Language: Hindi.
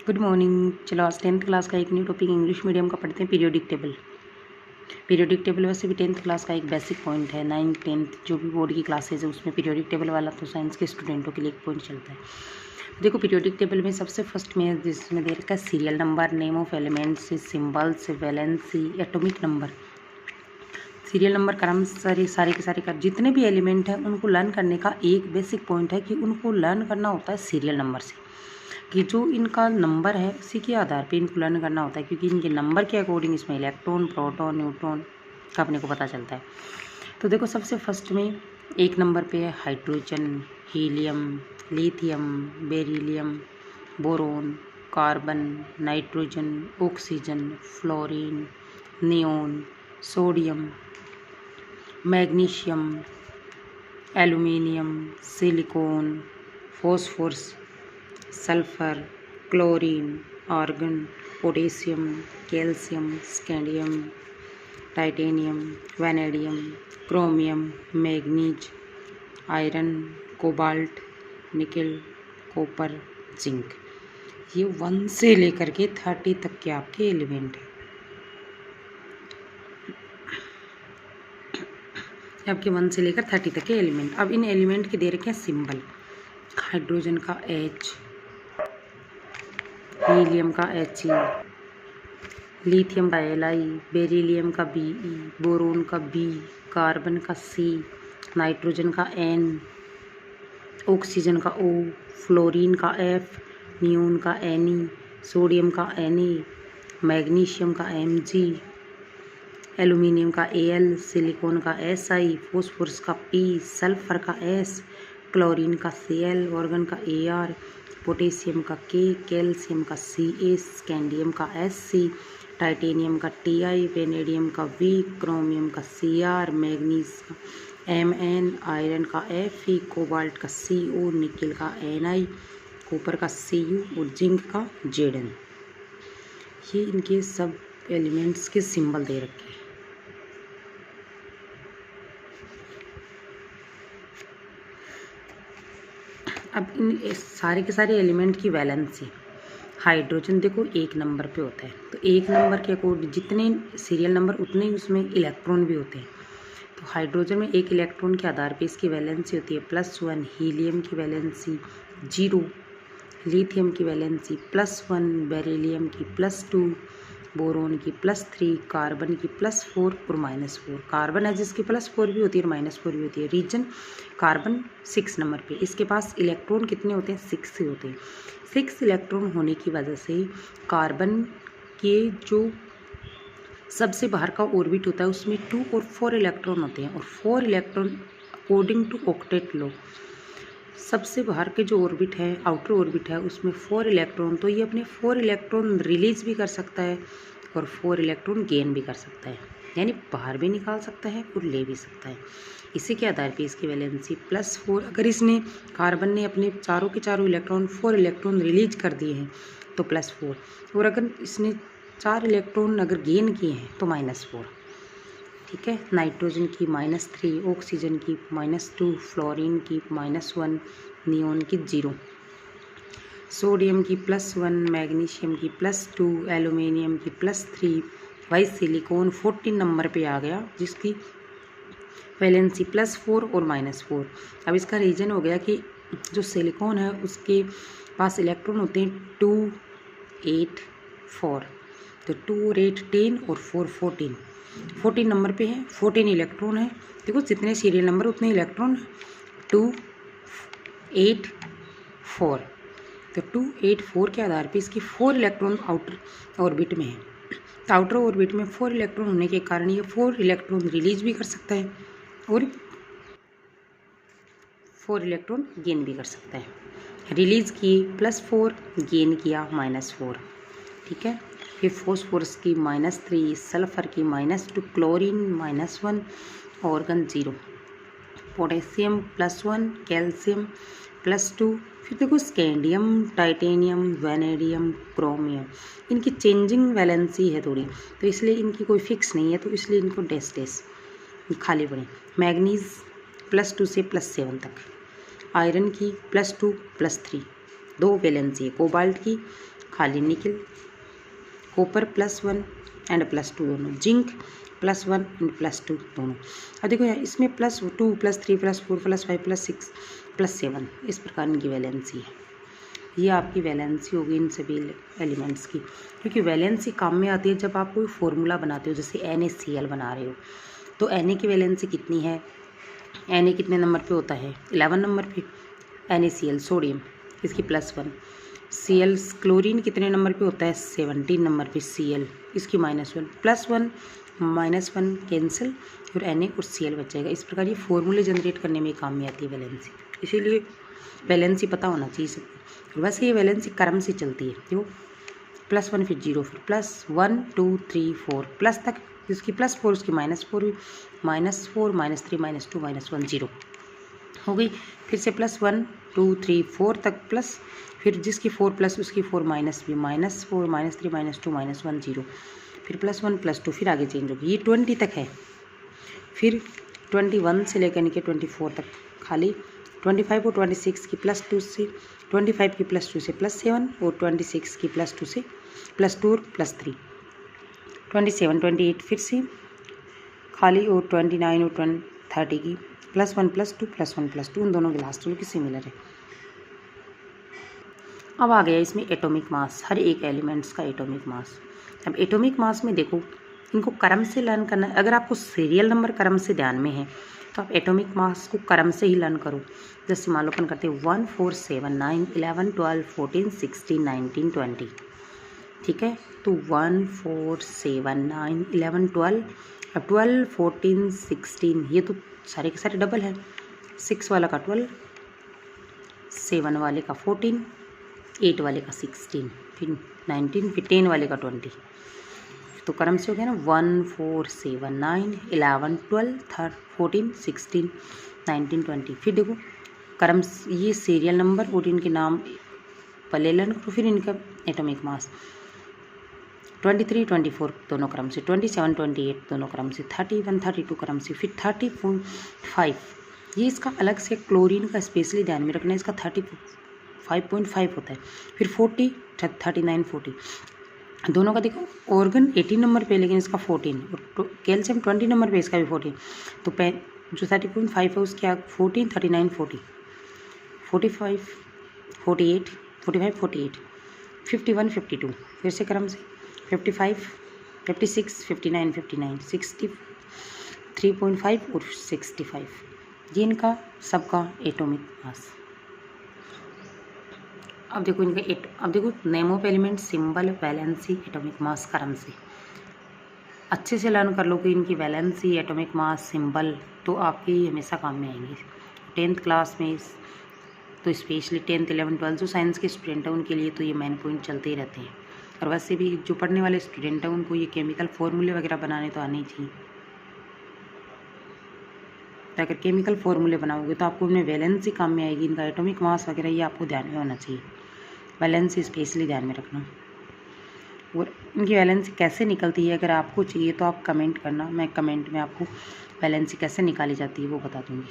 Good morning. चलो आज 10th क्लास का एक न्यू टॉपिक इंग्लिश मीडियम का पढ़ते हैं, पीरियोडिक टेबल। पीरियोडिक टेबल वैसे भी 10th क्लास का एक बेसिक पॉइंट है। 9th 10th जो भी बोर्ड की क्लासेज है उसमें पीरियोडिक टेबल वाला तो साइंस के स्टूडेंटों के लिए एक पॉइंट चलता है। देखो पीरियोडिक टेबल में सबसे फर्स्ट में जिसमें दे रखा है serial number, name of elements, symbols, valency, atomic number. Serial number क्रम सारे के सारे जितने भी एलिमेंट हैं उनको लर्न करने का एक बेसिक पॉइंट है कि उनको लर्न करना होता है सीरियल नंबर से, कि जो इनका नंबर है उसी के आधार पे इनको लर्न करना होता है, क्योंकि इनके नंबर के अकॉर्डिंग इसमें इलेक्ट्रॉन, प्रोटॉन, न्यूट्रॉन का अपने को पता चलता है। तो देखो सबसे फर्स्ट में एक नंबर पे है hydrogen, helium, lithium, beryllium, boron, carbon, nitrogen, oxygen, fluorine, neon, sodium, magnesium, aluminium, silicon, phosphorus, sulphur, chlorine, argon, potassium, calcium, scandium, titanium, vanadium, chromium, manganese, iron, cobalt, nickel, copper, zinc. ये 1 से लेकर के 30 तक के आपके एलिमेंट हैं। आपके 1 से लेकर 30 तक के एलिमेंट। अब इन एलिमेंट के दे रखे हैं सिंबल। हाइड्रोजन का H, हीलियम का He, लिथियम का Li, बेरिलियम का Be, बोरोन का B, कार्बन का C, नाइट्रोजन का N, ऑक्सीजन का O, फ्लोरीन का F, नियोन का Ne, सोडियम का Na, मैग्नीशियम का Mg, एल्यूमिनियम का Al, सिलिकॉन का Si, फॉस्फोरस का P, सल्फर का S, क्लोरीन का Cl, ऑर्गन का Ar, पोटेशियम का K, कैल्शियम का Ca, स्कैंडियम का Sc, टाइटेनियम का Ti, वेनेडियम का V, क्रोमियम का Cr, मैग्नीज का Mn, आयरन का Fe, कोबाल्ट का Co, निकल का Ni, कॉपर का Cu और जिंक का Zn। ये इनके सब एलिमेंट्स के सिंबल दे रखे हैं। अब इन सारे के सारे एलिमेंट की वैलेंसी। हाइड्रोजन देखो 1 नंबर पे होता है, तो 1 नंबर के अकॉर्डिंग जितने सीरियल नंबर उतने ही उसमें इलेक्ट्रॉन भी होते हैं। तो हाइड्रोजन में एक इलेक्ट्रॉन के आधार पे इसकी वैलेंसी होती है +1, हीलियम की वैलेंसी 0, लिथियम की वैलेंसी +1, बेरिलियम की +2, बोरोन की +3, कार्बन की +4 और -4। कार्बन है जिसकी +4 भी होती है और -4 भी होती है। रीजन कार्बन 6 नंबर पे, इसके पास इलेक्ट्रॉन कितने होते हैं? 6 होते हैं। 6 इलेक्ट्रॉन होने की वजह से कार्बन के जो सबसे बाहर का ऑर्बिट होता है उसमें 2 और 4 इलेक्ट्रॉन होते हैं, और 4 electron according to octet law सबसे बाहर के जो ऑर्बिट है, आउटर ऑर्बिट है, उसमें 4 इलेक्ट्रॉन, तो ये अपने 4 इलेक्ट्रॉन रिलीज भी कर सकता है और 4 इलेक्ट्रॉन गेन भी कर सकता है, यानी बाहर भी निकाल सकता है और ले भी सकता है। इसी के आधार पे इसकी वैलेंसी +4। अगर इसने कार्बन ने अपने चारों के चारों इलेक्ट्रॉन 4 इलेक्ट्रॉन रिलीज कर दिए हैं तो +4, और अगर इसने 4 इलेक्ट्रॉन अगर गेन किए हैं तो -4। ठीक है। नाइट्रोजन की -3, ऑक्सीजन की -2, फ्लोरीन की -1, नियोन की 0, सोडियम की +1, मैग्नीशियम की +2, एल्यूमिनियम की +3। भाई सिलिकॉन 14 नंबर पे आ गया जिसकी वैलेंसी +4 और -4। अब इसका रीजन हो गया कि जो सिलिकॉन है उसके पास इलेक्ट्रॉन होते हैं 2, 8, 4, तो 2 और 8 10 और 4 14। 14 नंबर पे है, 14 इलेक्ट्रॉन है। देखो जितने सीरियल नंबर उतने इलेक्ट्रॉन, 2, 8, 4, तो 2, 8, 4 के आधार पे इसकी 4 इलेक्ट्रॉन आउटर ऑर्बिट में है। तो आउटर ऑर्बिट में 4 इलेक्ट्रॉन होने के कारण ये 4 इलेक्ट्रॉन रिलीज भी कर सकता है और 4 इलेक्ट्रॉन गेन भी कर सकता है। रिलीज किए +4, गेन किया -4। ठीक है। फिर फॉस्फोरस की -3, सल्फर की -2, क्लोरीन -1, ऑर्गन 0, पोटेशियम +1, कैल्शियम +2। फिर देखो स्कैंडियम, टाइटेनियम, वैनेडियम, क्रोमियम, इनकी चेंजिंग वैलेंसी है थोड़ी, तो इसलिए इनकी कोई फिक्स नहीं है, तो इसलिए इनको डैश खाली पड़े। मैग्नीज +2 से +7 तक, आयरन की +2, +3, 2 वैलेंसी है कोबाल्ट की, खाली निकल, कॉपर +1 एंड +2 दोनों, जिंक +1 एंड +2 दोनों। अब देखो यार इसमें +2 +3 +4 +5 +6 +7 इस प्रकार इनकी वैलेंसी है। ये आपकी वैलेंसी होगी इन सभी एलिमेंट्स की, क्योंकि वैलेंसी काम में आती है जब आप कोई फॉर्मूला बनाते हो, जैसे NaCl बना रहे हो तो Na की वैलेंसी कितनी है, Na कितने नंबर पे होता है 11 नंबर पे, NaCl सोडियम इसकी +1, Cl क्लोरीन कितने नंबर पे होता है 17 नंबर पे, Cl इसकी -1, +1 -1 कैंसिल, फिर Na और Cl बच जाएगा। इस प्रकार ये फॉर्मूले जनरेट करने में काम में आती है वैलेंसी, इसीलिए वैलेंसी पता होना चाहिए सबको। वैसे ये वैलेंसी क्रम से चलती है, देखो +1 फिर 0 फिर +1 2 3 4 प्लस तक, जिसकी +4 उसकी -4 -4 -3 -2 -1 0 हो गई। फिर से +1 2 3 4 तक प्लस, फिर जिसकी 4 प्लस उसकी 4 माइनस भी -4 -3 -2 -1 0, फिर +1 +2 फिर आगे चेंज होगी। ये 20 तक है, फिर 21 से लेकर के 24 तक खाली, 25 और 26 की +2 से, 25 की +2 से +7 और 26 की +2 से +2 और +3, 27 28 फिर से खाली, और 29 और 30 की +1 +2 +1 +2 उन दोनों के लास्ट वालों की सिमिलर है। अब आ गया इसमें एटॉमिक मास, हर एक एलिमेंट्स का एटॉमिक मास। अब एटॉमिक मास में देखो इनको क्रम से लर्न करना है। अगर आपको सीरियल नंबर क्रम से ध्यान में है तो आप एटॉमिक मास को क्रम से ही लर्न करो। जैसे मान लो अपन करते हैं 1 4 7 9 11 12 14 16 19 20, ठीक है। तो 1 4 7 9 11 12, अब 12 14 16 ये तो सारे के सारे डबल हैं, 6 वाला का 12, 7 वाले का 14, 8 वाले का 16, फिर 19, फिर 10 वाले का 20। तो क्रम से हो गया ना 1 4 7 9 11 12 14 16 19 20। फिर देखो क्रम, ये सीरियल नंबर और इनके नाम पहले लर्न करो, फिर इनका एटॉमिक मास 23 24 दोनों क्रम से, 27 28 दोनों क्रम से, 31 32 क्रम से, फिर 30.5 ये इसका अलग से क्लोरीन का स्पेशली ध्यान में रखना है, इसका 35.5 होता है। फिर 40 39 40 दोनों का देखो, ऑर्गन 18 नंबर पे लेकिन इसका 14, और कैल्शियम 20 नंबर पे इसका भी 14। तो जो 30.5 है उसके 14 39 40 45 48 45 48 51 52 फिर से क्रम से 55 56 59 59 63.5 और 65, ये इनका सबका एटॉमिक मास। अब देखो अब देखो name of element, symbol, valency, atomic mass क्रम से अच्छे से लर्न कर लो कि इनकी वैलेंसी, एटॉमिक मास, सिंबल तो आपकी हमेशा काम में आएंगे 10th क्लास में। तो स्पेशली 10th 11th 12 जो साइंस के स्टूडेंट हैं उनके लिए तो ये मेन पॉइंट चलते ही रहते हैं, और वैसे भी जो पढ़ने वाले स्टूडेंट हैं उनको ये केमिकल फॉर्मूले वगैरह बनाने तो आने ही चाहिए। तो अगर केमिकल फॉर्मूले बनाओगे तो आपको उनमें वैलेंसी काम में आएगी, इनका एटॉमिक मास वगैरह ये आपको ध्यान में होना चाहिए, वैलेंसी स्पेशली ध्यान में रखना। और इनकी वैलेंसी कैसे निकलती है अगर आपको चाहिए तो आप कमेंट करना, मैं कमेंट में आपको वैलेंसी कैसे निकाली जाती है वो बता दूँगी।